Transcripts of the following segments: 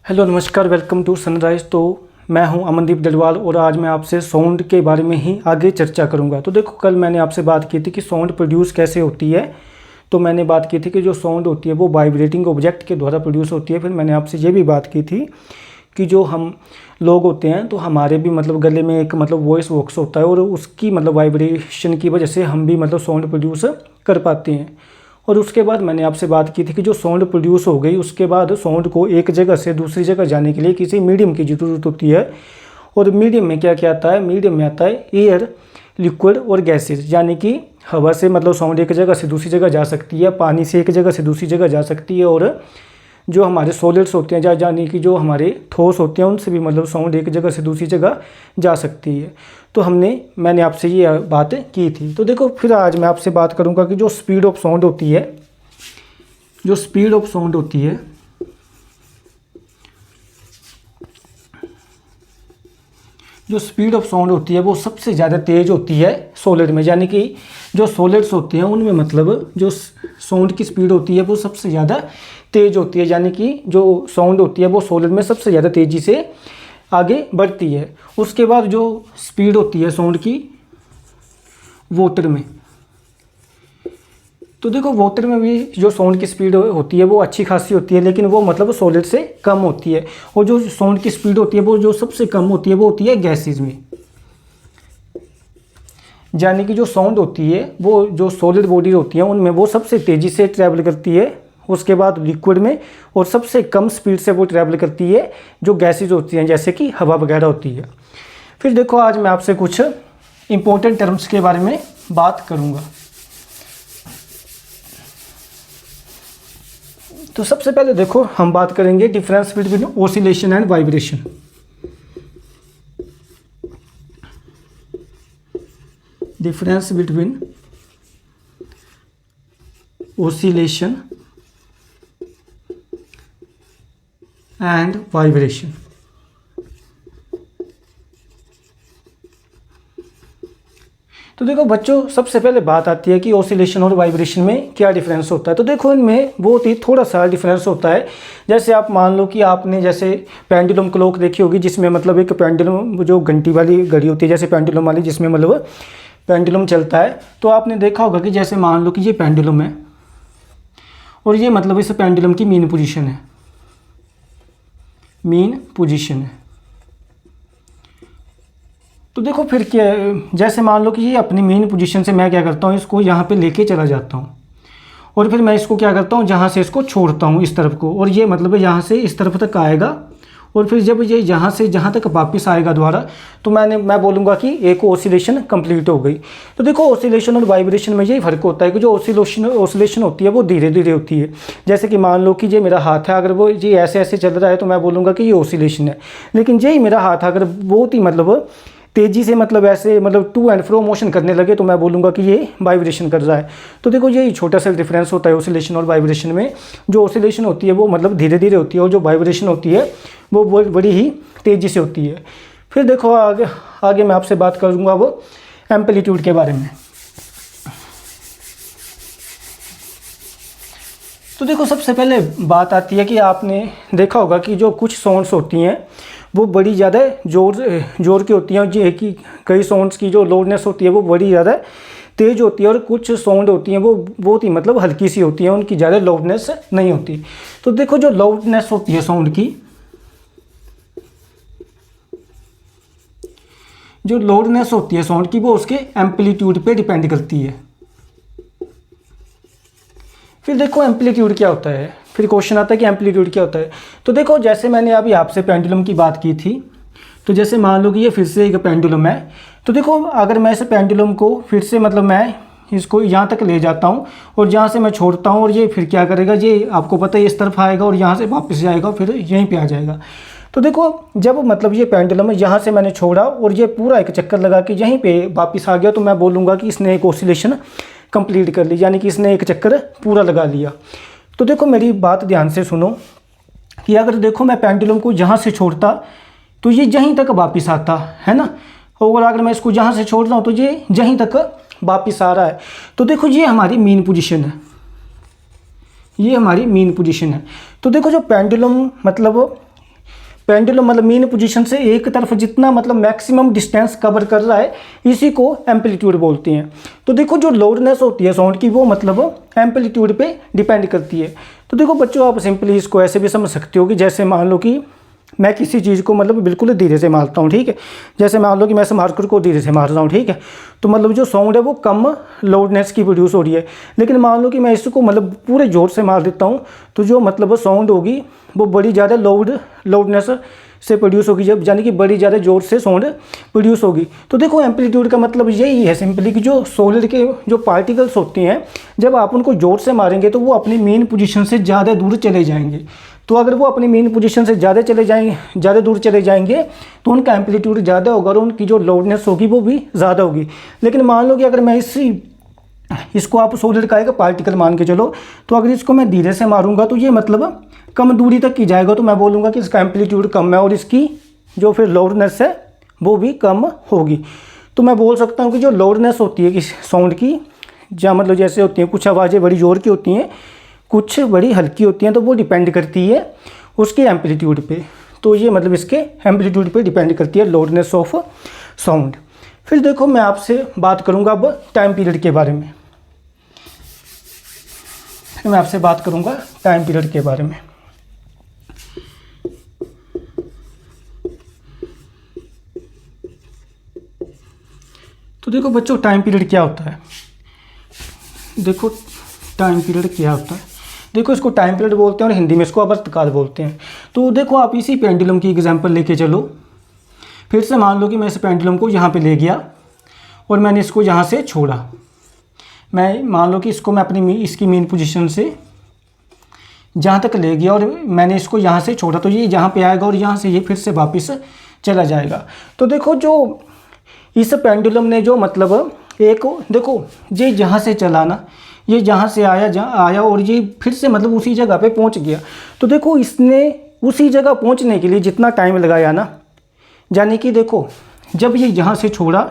Hello नमस्कार, welcome to sunrise. तो मैं हूं अमनदीप डलवाल और आज मैं आपसे साउंड के बारे में ही आगे चर्चा करूंगा। तो देखो, कल मैंने आपसे बात की थी कि साउंड प्रोड्यूस कैसे होती है। तो मैंने बात की थी कि जो साउंड होती है वो वाइब्रेटिंग ऑब्जेक्ट के द्वारा प्रोड्यूस होती है। फिर मैंने आपसे ये भी बात की थी कि जो हम लोग होते हैं तो हमारे भी गले में एक वॉइस बॉक्स होता है और उसकी वाइब्रेशन की वजह से हम भी साउंड प्रोड्यूस कर पाते हैं। और उसके बाद मैंने आपसे बात की थी कि जो साउंड प्रोड्यूस हो गई उसके बाद साउंड को एक जगह से दूसरी जगह जाने के लिए किसी मीडियम की ज़रूरत होती है। और मीडियम में क्या क्या आता है? मीडियम में आता है एयर, लिक्विड और गैसेज। यानी कि हवा से साउंड एक जगह से दूसरी जगह जा सकती है, पानी से एक जगह से दूसरी जगह जा सकती है, और जो हमारे सॉलिड्स होते हैं यानी कि जो हमारे ठोस होते हैं उनसे भी साउंड एक जगह से दूसरी जगह जा सकती है। तो मैंने आपसे ये बात की थी। तो देखो, फिर आज मैं आपसे बात करूंगा कि जो स्पीड ऑफ साउंड होती है, जो स्पीड ऑफ साउंड होती है, जो स्पीड ऑफ साउंड होती है वो सबसे ज़्यादा तेज़ होती है सॉलिड में। यानी कि जो सॉलिड्स होते हैं उनमें जो साउंड की स्पीड होती है वो सबसे ज़्यादा तेज़ होती है। यानी कि जो साउंड होती है वो सॉलिड में सबसे ज़्यादा तेज़ी से आगे बढ़ती है। उसके बाद जो स्पीड होती है साउंड की वाटर में, तो देखो वाटर में भी जो साउंड की स्पीड होती है वो अच्छी खासी होती है, लेकिन वो सॉलिड से कम होती है। और जो साउंड की स्पीड होती है वो जो सबसे कम होती है वो होती है गैसेज में। यानी कि जो साउंड होती है वो जो सॉलिड बॉडी होती है उनमें वो सबसे तेज़ी से ट्रैवल करती है, उसके बाद लिक्विड में, और सबसे कम स्पीड से वो ट्रैवल करती है जो गैसेज होती हैं जैसे कि हवा वगैरह होती है। फिर देखो, आज मैं आपसे कुछ इंपॉर्टेंट टर्म्स के बारे में बात करूँगा। तो सबसे पहले देखो, हम बात करेंगे difference between oscillation and vibration. Difference between oscillation and vibration. तो देखो बच्चों, सबसे पहले बात आती है कि ऑसिलेशन और वाइब्रेशन में क्या डिफरेंस होता है। तो देखो, इनमें बहुत ही थोड़ा सा डिफरेंस होता है। जैसे आप मान लो कि आपने जैसे पेंडुलम क्लॉक देखी होगी, जिसमें एक पेंडुलम जो घंटी वाली घड़ी होती है, जैसे पेंडुलम वाली, जिसमें पेंडुलम चलता है। तो आपने देखा होगा कि जैसे मान लो कि ये पेंडुलम है और ये इस पेंडुलम की मीन पोजीशन है, मीन पोजीशन है। तो देखो फिर क्या, जैसे मान लो कि ये अपनी मेन पोजीशन से मैं क्या करता हूँ, इसको यहाँ पे लेके चला जाता हूँ, और फिर मैं इसको क्या करता हूँ, जहाँ से इसको छोड़ता हूँ इस तरफ को, और ये यहाँ से इस तरफ तक आएगा, और फिर जब ये यहाँ से जहाँ तक वापस आएगा दोबारा, तो मैं बोलूँगा कि एक ऑसिलेशन कंप्लीट हो गई। तो देखो, ऑसिलेशन और वाइब्रेशन में यही फ़र्क होता है कि जो ऑसिलेशन होती है वो धीरे धीरे होती है। जैसे कि मान लो कि ये मेरा हाथ है, अगर वो ये ऐसे ऐसे चल रहा है तो मैं बोलूँगा कि ये ऑसिलेशन है। लेकिन यही मेरा हाथ अगर बहुत ही तेज़ी से ऐसे टू एंड फ्रो मोशन करने लगे तो मैं बोलूँगा कि ये वाइब्रेशन कर रहा है। तो देखो, यही छोटा सा डिफरेंस होता है ऑसिलेशन और वाइब्रेशन में। जो ऑसिलेशन होती है वो धीरे धीरे होती है, और जो वाइब्रेशन होती है वो बड़ी ही तेज़ी से होती है। फिर देखो, आगे मैं आपसे बात करूँगा वो एम्पलीट्यूड के बारे में। तो देखो, सबसे पहले बात आती है कि आपने देखा होगा कि जो कुछ साउंड्स होती हैं वो बड़ी ज़्यादा जोर की होती हैं, और ये कि कई साउंड्स की जो लाउडनेस होती है वो बड़ी ज़्यादा तेज़ होती है, और कुछ साउंड होती हैं वो बहुत ही हल्की सी होती हैं, उनकी ज़्यादा लाउडनेस नहीं होती। तो देखो, जो लाउडनेस होती है साउंड की, जो लाउडनेस होती है साउंड की वो उसके एम्पलीट्यूड पे डिपेंड करती है। फिर देखो, एम्पलीट्यूड क्या होता है। फिर क्वेश्चन आता है कि एम्पलीट्यूड क्या होता है। तो देखो, जैसे मैंने अभी आपसे पेंडुलम की बात की थी, तो जैसे मान लो कि ये फिर से एक पेंडुलम है। तो देखो, अगर मैं इस पेंडुलम को फिर से मैं इसको यहाँ तक ले जाता हूँ और जहाँ से मैं छोड़ता हूँ, और ये फिर क्या करेगा, ये आपको पता है इस तरफ आएगा और यहाँ से वापस जाएगा, फिर यहीं पे आ जाएगा। तो देखो, जब ये पेंडुलम है, यहाँ से मैंने छोड़ा और ये पूरा एक चक्कर लगा के यहीं पे वापस आ गया, तो मैं बोलूँगा कि इसने एक ऑसिलेशन कंप्लीट कर ली, यानी कि इसने एक चक्कर पूरा लगा लिया। तो देखो, मेरी बात ध्यान से सुनो कि अगर देखो मैं पेंडुलम को यहाँ से छोड़ता तो ये यहीं तक वापस आता है ना, और अगर मैं इसको यहाँ से छोड़ रहा हूँ तो ये यहीं तक वापस आ रहा है। तो देखो, ये हमारी मीन पोजीशन है, ये हमारी मीन पोजीशन है। तो देखो, जो पेंडुलम पेंडुलम मतलब मीन पोजीशन से एक तरफ जितना मतलब मैक्सिमम डिस्टेंस कवर कर रहा है, इसी को एम्पलीट्यूड बोलते हैं। तो देखो जो लाउडनेस होती है साउंड की, वो मतलब एम्पलीट्यूड पे डिपेंड करती है। तो देखो बच्चों, आप सिंपली इसको ऐसे भी समझ सकते हो कि जैसे मान लो कि मैं किसी चीज़ को मतलब बिल्कुल धीरे से मारता हूँ, ठीक है। जैसे मान लो कि मैं इस मार्कर को धीरे से मार रहा हूँ, ठीक है। तो मतलब जो साउंड है वो कम लाउडनेस की प्रोड्यूस हो रही है। लेकिन मान लो कि मैं इसको मतलब पूरे ज़ोर से मार देता हूँ, तो जो मतलब साउंड होगी वो बड़ी ज़्यादा लाउडनेस से प्रोड्यूस होगी, जब यानी कि बड़ी ज़्यादा ज़ोर से साउंड प्रोड्यूस होगी। तो देखो एम्पलीट्यूड का मतलब यही है सिंपली कि जो सॉलिड के जो पार्टिकल्स होते हैं, जब आप उनको ज़ोर से मारेंगे तो वो अपनी मेन पोजीशन से ज़्यादा दूर चले जाएंगे। तो अगर वो अपनी मेन पोजीशन से ज़्यादा दूर चले जाएंगे तो उनका एम्पलीट्यूड ज़्यादा होगा और उनकी जो लाउडनेस होगी वो भी ज़्यादा होगी। लेकिन मान लो कि अगर मैं इसको आप सॉलिड का एक पार्टिकल मान के चलो, तो अगर इसको मैं धीरे से मारूंगा तो ये मतलब कम दूरी तक की जाएगा, तो मैं बोलूँगा कि इसका एम्पलीट्यूड कम है और इसकी जो फिर लाउडनेस है वो भी कम होगी। तो मैं बोल सकता हूँ कि जो लाउडनेस होती है किसी साउंड की, जहाँ मतलब जैसे होती हैं कुछ आवाज़ें बड़ी ज़ोर की होती हैं, कुछ बड़ी हल्की होती हैं, तो वो डिपेंड करती है उसके एम्पलीट्यूड पे। तो ये मतलब इसके एम्पलीट्यूड पे डिपेंड करती है लाउडनेस ऑफ साउंड। फिर देखो मैं आपसे बात करूँगा अब टाइम पीरियड के बारे में। फिर मैं आपसे बात करूँगा टाइम पीरियड के बारे में। तो देखो बच्चों, टाइम पीरियड क्या होता है। देखो टाइम पीरियड क्या होता है, देखो इसको टाइम पीरियड बोलते हैं और हिंदी में इसको आवर्तकाल बोलते हैं। तो देखो आप इसी पेंडुलम की एग्जांपल लेके चलो। फिर से मान लो कि मैं इस पेंडुलम को यहाँ पे ले गया और मैंने इसको यहाँ से छोड़ा। मैं मान लो कि इसको मैं अपनी इसकी मेन पोजीशन से जहाँ तक ले गया और मैंने इसको यहाँ से छोड़ा, तो ये यहाँ पे आएगा और यहाँ से ये फिर से वापस चला जाएगा। तो देखो जो इस पेंडुलम ने जो मतलब एक देखो ये जहाँ से चला ना, ये जहाँ से आया और ये फिर से मतलब उसी जगह पे पहुँच गया। तो देखो इसने उसी जगह पहुँचने के लिए जितना टाइम लगाया ना, यानी कि देखो जब ये यहाँ से छोड़ा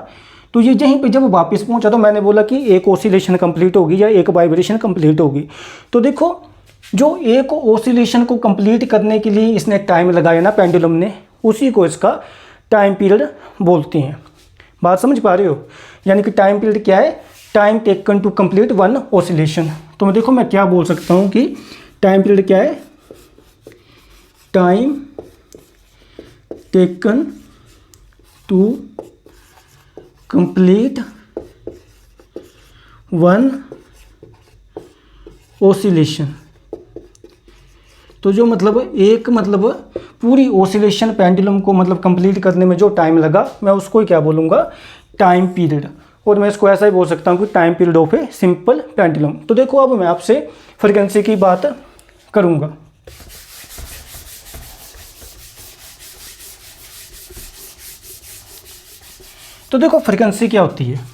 तो ये यहीं पे जब वापस पहुँचा तो मैंने बोला कि एक ऑसिलेशन कंप्लीट होगी या एक वाइब्रेशन कंप्लीट होगी। तो देखो जो एक ऑसिलेशन को कंप्लीट करने के लिए इसने टाइम लगाया ना पेंडुलम ने, उसी को इसका टाइम पीरियड बोलते हैं। बात समझ पा रहे हो। यानी कि टाइम पीरियड क्या है, time taken to complete one oscillation. तो मैं देखो मैं क्या बोल सकता हूँ कि टाइम पीरियड क्या है, time taken to complete one oscillation. तो जो मतलब एक मतलब पूरी ऑसिलेशन पेंडुलम को मतलब कंप्लीट करने में जो टाइम लगा, मैं उसको ही क्या बोलूँगा, टाइम पीरियड। और मैं इसको ऐसा ही बोल सकता हूँ कि time period of a simple pendulum. तो देखो अब मैं आपसे फ्रीक्वेंसी की बात करूँगा। तो देखो फ्रीक्वेंसी क्या होती है।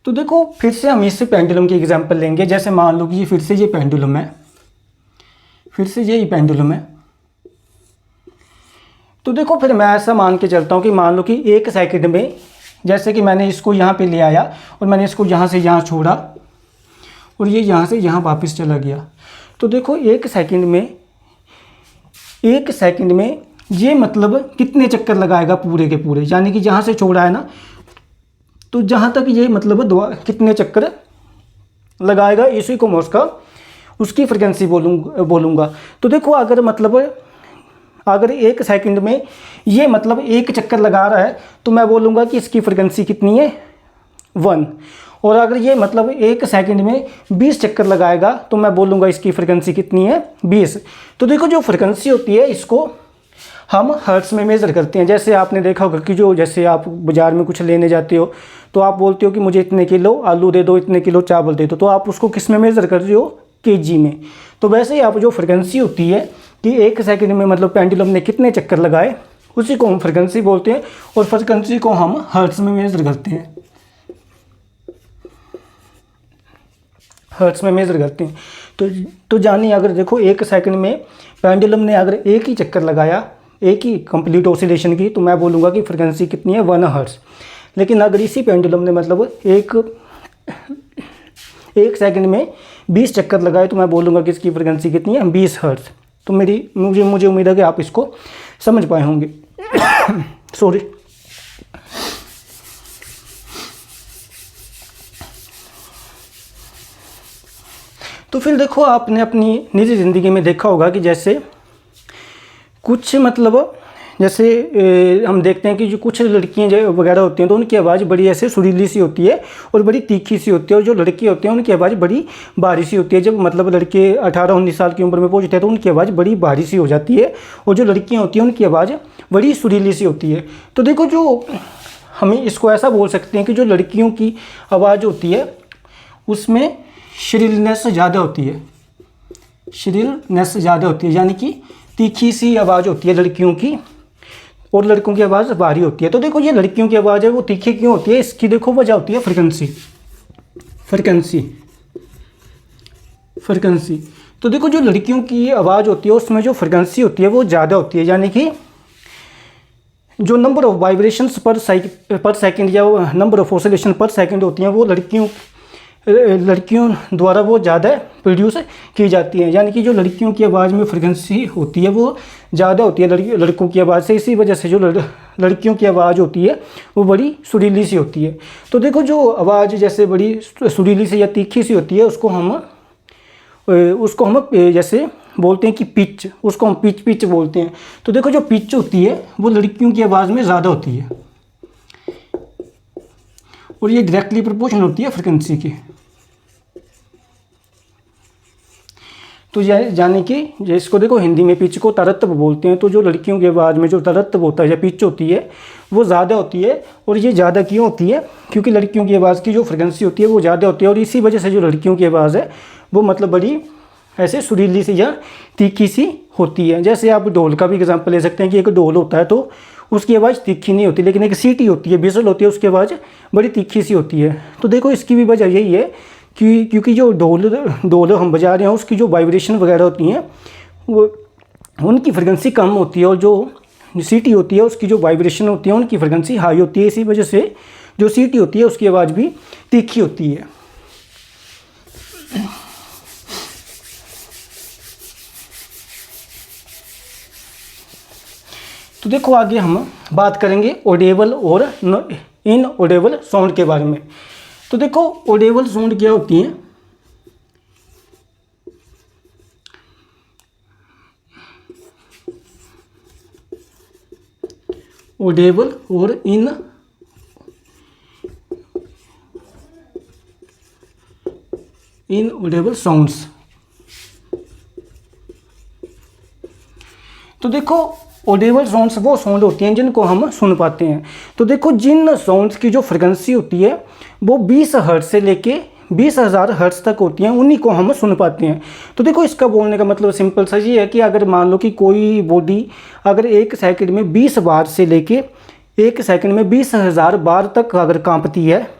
तो देखो फिर से हम इस पेंडुलम की एग्जांपल लेंगे। जैसे मान लो कि ये फिर से ये पेंडुलम है, फिर से यही पेंडुलम है। तो देखो फिर मैं ऐसा मान के चलता हूँ कि मान लो कि एक सेकंड में, जैसे कि मैंने इसको यहाँ पे ले आया और मैंने इसको यहाँ से यहाँ छोड़ा और ये यहाँ से यहाँ वापस चला गया। तो देखो एक सेकंड में ये मतलब कितने चक्कर लगाएगा पूरे के पूरे, यानी कि जहाँ से छोड़ा है ना, तो जहाँ तक ये मतलब कितने चक्कर लगाएगा, इसी को मैं उसकी फ्रीक्वेंसी बोलूँगा। तो देखो अगर एक सेकंड में ये मतलब एक चक्कर लगा रहा है तो मैं बोलूँगा कि इसकी फ्रीक्वेंसी कितनी है, 1। और अगर ये मतलब एक सेकंड में 20 चक्कर लगाएगा तो मैं बोलूँगा इसकी फ्रीक्वेंसी कितनी है, 20। तो देखो जो फ्रीक्वेंसी होती है इसको हम हर्ट्स में मेज़र करते हैं। जैसे आपने देखा होगा कि जो जैसे आप बाज़ार में कुछ लेने जाते हो तो आप बोलते हो कि मुझे इतने किलो आलू दे दो, इतने किलो चावल दे दो, तो आप उसको किस में मेज़र कर रहे हो, केजी में। तो वैसे ही आप जो फ्रीक्वेंसी होती है कि एक सेकंड में मतलब पेंडुलम ने कितने चक्कर लगाए, उसी को हम फ्रीक्वेंसी बोलते हैं और फ्रीक्वेंसी को हम हर्ट्स में मेज़र करते हैं, हर्ट्स में मेज़र करते हैं। तो जानिए अगर देखो एक सेकंड में पेंडुलम ने अगर एक ही चक्कर लगाया, एक ही कंप्लीट ऑसिलेशन की, तो मैं बोलूँगा कि फ्रीक्वेंसी कितनी है, 1 हर्ट्स। लेकिन अगर इसी पेंडुलम ने मतलब एक सेकंड में 20 चक्कर लगाए तो मैं बोलूँगा कि इसकी फ्रिक्वेंसी कितनी है, 20 हर्ट्ज़। तो मुझे उम्मीद है कि आप इसको समझ पाए होंगे। सॉरी। तो फिर देखो, आपने अपनी निजी ज़िंदगी में देखा होगा कि जैसे कुछ मतलब जैसे हम देखते हैं कि जो कुछ लड़कियां जो वगैरह होती हैं तो उनकी आवाज़ बड़ी ऐसे सुरीली सी होती है और बड़ी तीखी सी होती है, और जो लड़के होते हैं उनकी आवाज़ बड़ी भारी सी होती है। जब मतलब लड़के 18-19 साल की उम्र में पहुंचते हैं तो उनकी आवाज़ बड़ी भारी सी हो जाती है, और जो लड़कियाँ होती हैं उनकी आवाज़ बड़ी सुरीली सी होती है। तो देखो, जो हमें इसको ऐसा बोल सकते हैं कि जो लड़कियों की आवाज़ होती है उसमें श्रिलनेस ज़्यादा होती है, श्रिलनेस ज़्यादा होती है, यानी कि तीखी सी आवाज़ होती है लड़कियों की, और लड़कों की आवाज़ भारी होती है। तो देखो, ये लड़कियों की आवाज़ है वो तीखी क्यों होती है, इसकी देखो वजह होती है फ्रिक्वेंसी। तो देखो, जो लड़कियों की आवाज़ होती है उसमें जो फ्रिक्वेंसी होती है वो ज़्यादा होती है, यानी कि जो नंबर ऑफ वाइब्रेशंस पर सेकंड या नंबर ऑफ ऑसिलेशन पर सेकंड होती हैं वो लड़कियों द्वारा वो ज़्यादा प्रोड्यूस की जाती हैं। यानी कि जो लड़कियों की आवाज़ में फ्रिक्वेंसी होती है वो ज़्यादा होती है लड़कों की आवाज़ से। इसी वजह से जो लड़कियों की आवाज़ होती है वो बड़ी सुरीली सी होती है। तो देखो, जो आवाज़ जैसे बड़ी सुरीली सी या तीखी सी होती है उसको हम जैसे बोलते हैं कि पिच, उसको हम पिच बोलते हैं। तो देखो, जो पिच होती है वो लड़कियों की आवाज़ में ज़्यादा होती है, और ये डायरेक्टली प्रोपोर्शनल होती है फ्रिक्वेंसी की। तो यानी कि इसको देखो, हिंदी में पिच को तरत्व बोलते हैं। तो जो लड़कियों की आवाज़ में जो तरत्व होता है या पिच होती है वो ज़्यादा होती है, और ये ज़्यादा क्यों होती है, क्योंकि लड़कियों की आवाज़ की जो फ्रिक्वेंसी होती है वो ज़्यादा होती है, और इसी वजह से जो लड़कियों की आवाज़ है वो मतलब बड़ी ऐसे सुरीली सी या तीखी सी होती है। जैसे आप ढोल का भी एग्जाम्पल ले सकते हैं कि एक ढोल होता है तो उसकी आवाज़ तीखी नहीं होती, लेकिन एक सीटी होती है, बिसल होती है, उसकी आवाज़ बड़ी तीखी सी होती है। तो देखो, इसकी भी वजह यही है कि क्योंकि जो ढोल हम बजा रहे हैं उसकी जो वाइब्रेशन वगैरह होती हैं वो उनकी फ्रिक्वेंसी कम होती है, और जो सीटी होती है उसकी जो वाइब्रेशन होती है उनकी फ्रिक्वेंसी हाई होती है। इसी वजह से जो सीटी होती है उसकी आवाज़ भी तीखी होती है। तो देखो, आगे हम बात करेंगे ऑडिबल और इनऑडिबल साउंड के बारे में। तो देखो, ऑडिबल साउंड क्या होती हैं। ऑडिबल और इनऑडिबल साउंड्स। तो देखो, ऑडिबल साउंड्स वो साउंड होती हैं जिनको हम सुन पाते हैं। तो देखो, जिन साउंड्स की जो फ्रिक्वेंसी होती है वो 20 हर्ट्ज से लेके 20,000 हर्ट्ज तक होती हैं, उन्हीं को हम सुन पाते हैं। तो देखो, इसका बोलने का मतलब सिंपल सा ये है कि अगर मान लो कि कोई बॉडी अगर 1 सेकंड में 20 बार से लेके 1 सेकंड में 20,000 बार तक अगर कांपती है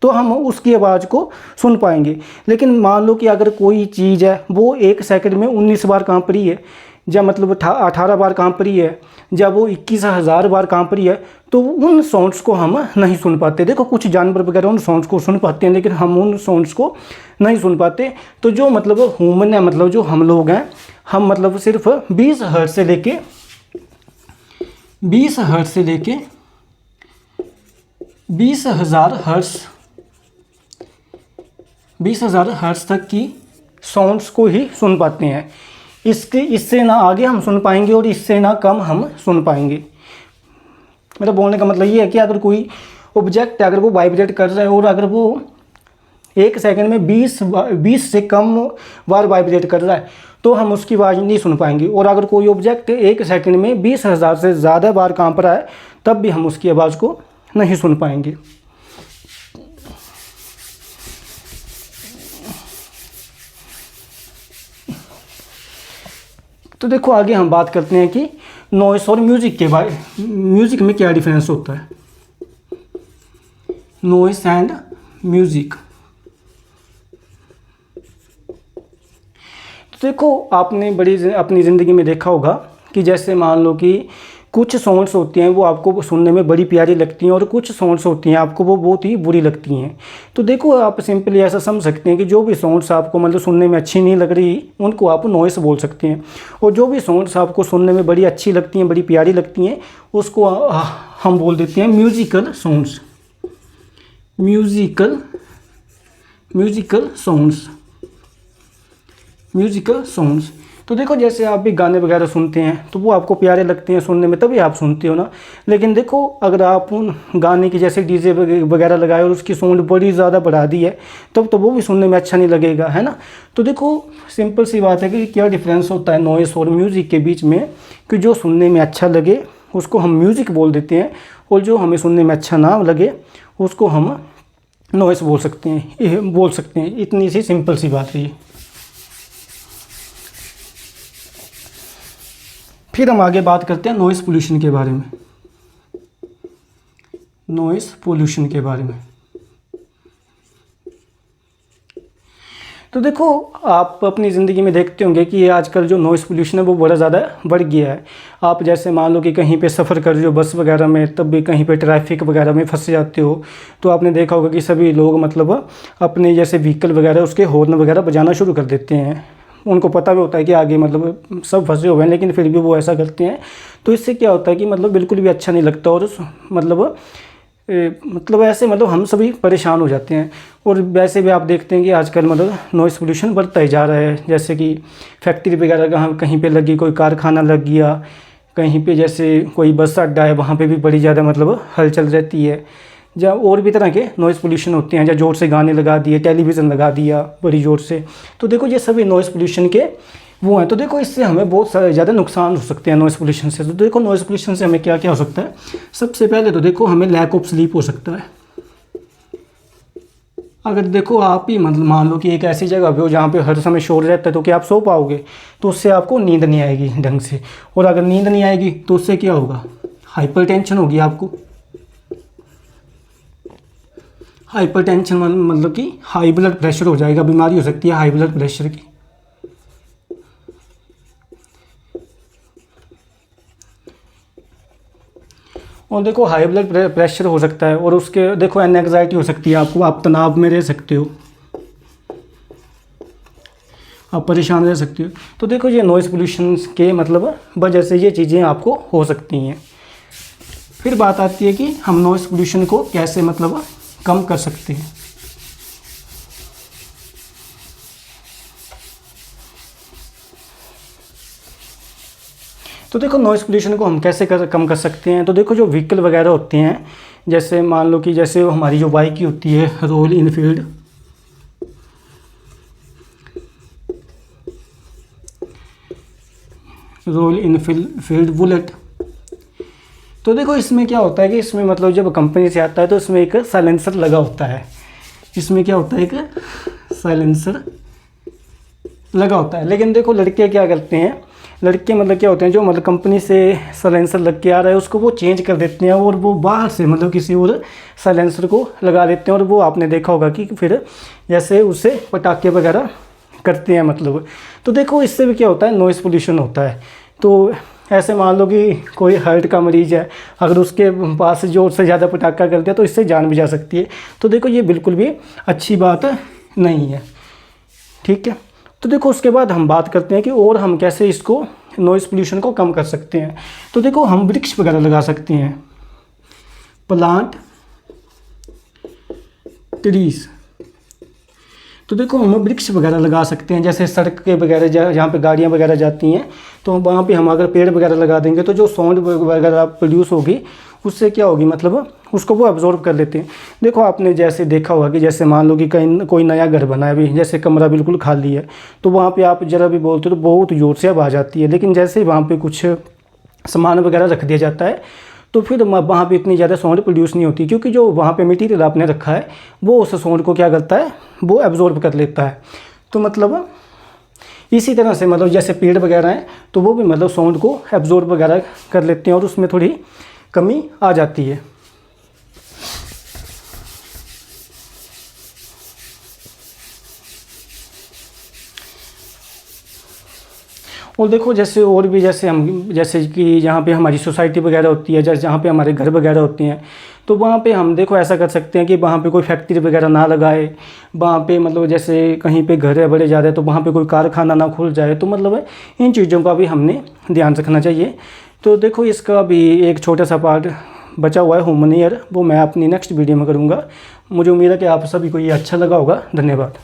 तो हम उसकी आवाज़ को सुन पाएंगे। लेकिन मान लो कि अगर कोई चीज़ है वो 1 सेकंड में 19 बार कांप रही है, या मतलब 18 बार कांप रही है, जब वो 21,000 बार कांप रही है, तो उन साउंड्स को हम नहीं सुन पाते। देखो, कुछ जानवर वगैरह उन साउंड्स को सुन पाते हैं, लेकिन हम उन साउंड्स को नहीं सुन पाते। तो जो मतलब ह्यूमन है, मतलब जो हम लोग हैं, हम मतलब सिर्फ 20 हर्ट्ज से लेके 20,000 हर्ट्ज तक की साउंड्स को ही सुन पाते हैं। इससे ना आगे हम सुन पाएंगे और इससे ना कम हम सुन पाएंगे। मेरा बोलने का मतलब ये है कि अगर कोई ऑब्जेक्ट अगर वो वाइब्रेट कर रहा है और अगर वो 1 सेकंड में 20 से कम बार वाइब्रेट कर रहा है तो हम उसकी आवाज़ नहीं सुन पाएंगे। और अगर कोई ऑब्जेक्ट 1 सेकंड में 20,000 से ज़्यादा बार कांप रहा है तब भी हम उसकी आवाज़ को नहीं सुन पाएंगे। तो देखो, आगे हम बात करते हैं कि नॉइस और म्यूज़िक के बारे म्यूज़िक में क्या डिफरेंस होता है। Noise and music. तो देखो, आपने अपनी ज़िंदगी में देखा होगा कि जैसे मान लो कि कुछ साउंड्स होती हैं वो आपको सुनने में बड़ी प्यारी लगती हैं और कुछ साउंड्स होती हैं आपको वो बहुत ही बुरी लगती हैं। तो देखो आप सिंपली ऐसा समझ सकते हैं कि जो भी साउंड्स आपको मतलब सुनने में अच्छी नहीं लग रही उनको आप नॉइस बोल सकते हैं, और जो भी साउंड्स आपको सुनने में बड़ी अच्छी लगती हैं, बड़ी प्यारी लगती हैं, उसको हम बोल देते हैं musical sounds. Musical sounds, musical sounds. तो देखो जैसे आप भी गाने वगैरह सुनते हैं तो वो आपको प्यारे लगते हैं सुनने में, तभी आप सुनते हो ना। लेकिन देखो अगर आप उन गाने की जैसे डीजे वगैरह लगाए और उसकी साउंड बड़ी ज़्यादा बढ़ा दी है तब तो वो भी सुनने में अच्छा नहीं लगेगा, है ना। तो देखो सिंपल सी बात है कि क्या डिफरेंस होता है नॉइस और म्यूज़िक के बीच में, कि जो सुनने में अच्छा लगे उसको हम म्यूज़िक बोल देते हैं, और जो हमें सुनने में अच्छा ना लगे उसको हम नॉइस बोल सकते हैं। इतनी सी सिंपल सी बात है ये। फिर हम आगे बात करते हैं नॉइस पोल्यूशन के बारे में। नॉइस पोल्यूशन के बारे में तो देखो आप अपनी ज़िंदगी में देखते होंगे कि आजकल जो नॉइस पोल्यूशन है वो बड़ा ज़्यादा बढ़ गया है। आप जैसे मान लो कि कहीं पे सफ़र कर रहे हो बस वगैरह में, तब भी कहीं पे ट्रैफिक वगैरह में फंस जाते हो, तो आपने देखा होगा कि सभी लोग मतलब अपने जैसे व्हीकल वगैरह उसके हॉर्न वगैरह बजाना शुरू कर देते हैं। उनको पता भी होता है कि आगे मतलब सब फंसे हुए हैं, लेकिन फिर भी वो ऐसा करते हैं। तो इससे क्या होता है कि मतलब बिल्कुल भी अच्छा नहीं लगता, और मतलब ऐसे मतलब हम सभी परेशान हो जाते हैं। और वैसे भी आप देखते हैं कि आजकल मतलब नॉइस पोल्यूशन बढ़ता ही जा रहा है। जैसे कि फैक्ट्री वगैरह कहीं पे लगी, कोई कारखाना लग गया, कहीं पे जैसे कोई बस अड्डा है, वहाँ पे भी बड़ी ज़्यादा मतलब हलचल रहती है। जहाँ और भी तरह के नॉइस पोल्यूशन होते हैं, जहाँ ज़ोर से गाने लगा दिए, टेलीविज़न लगा दिया बड़ी ज़ोर से। तो देखो ये सभी नॉइस पोल्यूशन के वो हैं। तो देखो इससे हमें बहुत सारे ज़्यादा नुकसान हो सकते हैं नॉइस पोल्यूशन से। तो देखो नॉइस पोल्यूशन से हमें क्या क्या हो सकता है। सबसे पहले तो देखो हमें लैक ऑफ स्लीप हो सकता है। अगर देखो आप ही मतलब मान लो कि एक ऐसी जगह पे हो जहाँ पे हर समय शोर रहता है, तो क्या आप सो पाओगे? तो उससे आपको नींद नहीं आएगी ढंग से, और अगर नींद नहीं आएगी तो उससे क्या होगा, हाइपरटेंशन होगी आपको। हाइपरटेंशन मतलब कि हाई ब्लड प्रेशर हो जाएगा, बीमारी हो सकती है हाई ब्लड प्रेशर की। और देखो हाई ब्लड प्रेशर हो सकता है, और उसके देखो एंग्जाइटी हो सकती है आपको, आप तनाव में रह सकते हो, आप परेशान रह सकते हो। तो देखो ये नॉइस पोल्यूशन के मतलब वजह से ये चीज़ें आपको हो सकती हैं। फिर बात आती है कि हम नॉइस पोल्यूशन को कैसे मतलब कम कर सकते हैं। तो देखो नॉइस पोल्यूशन को हम कैसे कम कर सकते हैं। तो देखो जो व्हीकल वगैरह होते हैं, जैसे मान लो कि जैसे हमारी जो बाइक की होती है रॉयल इनफील्ड, बुलेट। तो देखो इसमें क्या होता है कि इसमें मतलब जब कंपनी से आता है तो इसमें एक साइलेंसर लगा होता है। इसमें क्या होता है, एक साइलेंसर लगा होता है। लेकिन देखो लड़के क्या करते हैं, लड़के मतलब क्या होते हैं, जो मतलब कंपनी से साइलेंसर लग के आ रहा है उसको वो चेंज कर देते हैं, और वो बाहर से मतलब किसी और साइलेंसर को लगा देते हैं। और वो आपने देखा होगा कि फिर जैसे उससे पटाखे वगैरह करते हैं मतलब। तो देखो इससे भी क्या होता है, नॉइस पोल्यूशन होता है। तो ऐसे मान लो कि कोई हार्ट का मरीज़ है, अगर उसके पास जोर से ज़्यादा पटाखा कर दिया तो इससे जान भी जा सकती है। तो देखो ये बिल्कुल भी अच्छी बात नहीं है, ठीक है। तो देखो उसके बाद हम बात करते हैं कि और हम कैसे इसको नॉइस पोल्यूशन को कम कर सकते हैं। तो देखो हम वृक्ष वगैरह लगा सकते हैं, प्लांट ट्रीज। तो देखो हम वृक्ष वगैरह लगा सकते हैं, जैसे सड़क के वगैरह जहाँ पे गाड़ियाँ वगैरह जाती हैं तो वहाँ पे हम अगर पेड़ वगैरह लगा देंगे तो जो साउंड वगैरह प्रोड्यूस होगी उससे क्या होगी, मतलब उसको वो अब्जॉर्ब कर लेते हैं। देखो आपने जैसे देखा होगा कि जैसे मान लो कि कहीं कोई नया घर बना है, अभी जैसे कमरा बिल्कुल खाली है, तो वहाँ पे आप ज़रा भी बोलते हो तो बहुत ज़ोर से आवाज़ आती है। लेकिन जैसे ही वहाँ पे कुछ सामान वगैरह रख दिया जाता है तो फिर वहाँ पे इतनी ज़्यादा साउंड प्रोड्यूस नहीं होती, क्योंकि जो वहाँ पे मटीरियल आपने रखा है वो उस साउंड को क्या करता है, वो एब्जॉर्ब कर लेता है। तो मतलब इसी तरह से मतलब जैसे पेड़ वगैरह हैं तो वो भी मतलब साउंड को एब्जॉर्ब वगैरह कर लेते हैं, और उसमें थोड़ी कमी आ जाती है। और देखो जैसे और भी जैसे कि जहाँ पे हमारी सोसाइटी वगैरह होती है, जैसे जहाँ पे हमारे घर वगैरह होती हैं, तो वहाँ पे हम देखो ऐसा कर सकते हैं कि वहाँ पे कोई फैक्ट्री वगैरह ना लगाए, वहाँ पे मतलब जैसे कहीं पे घर है बड़े ज़्यादा तो वहाँ पे कोई कारखाना ना खुल जाए। तो मतलब इन चीज़ों का भी हमने ध्यान रखना चाहिए। तो देखो इसका भी एक छोटा सा पार्ट बचा हुआ है ह्यूमन ईयर, वो मैं अपनी नेक्स्ट वीडियो में करूँगा। मुझे उम्मीद है कि आप सभी को ये अच्छा लगा होगा। धन्यवाद।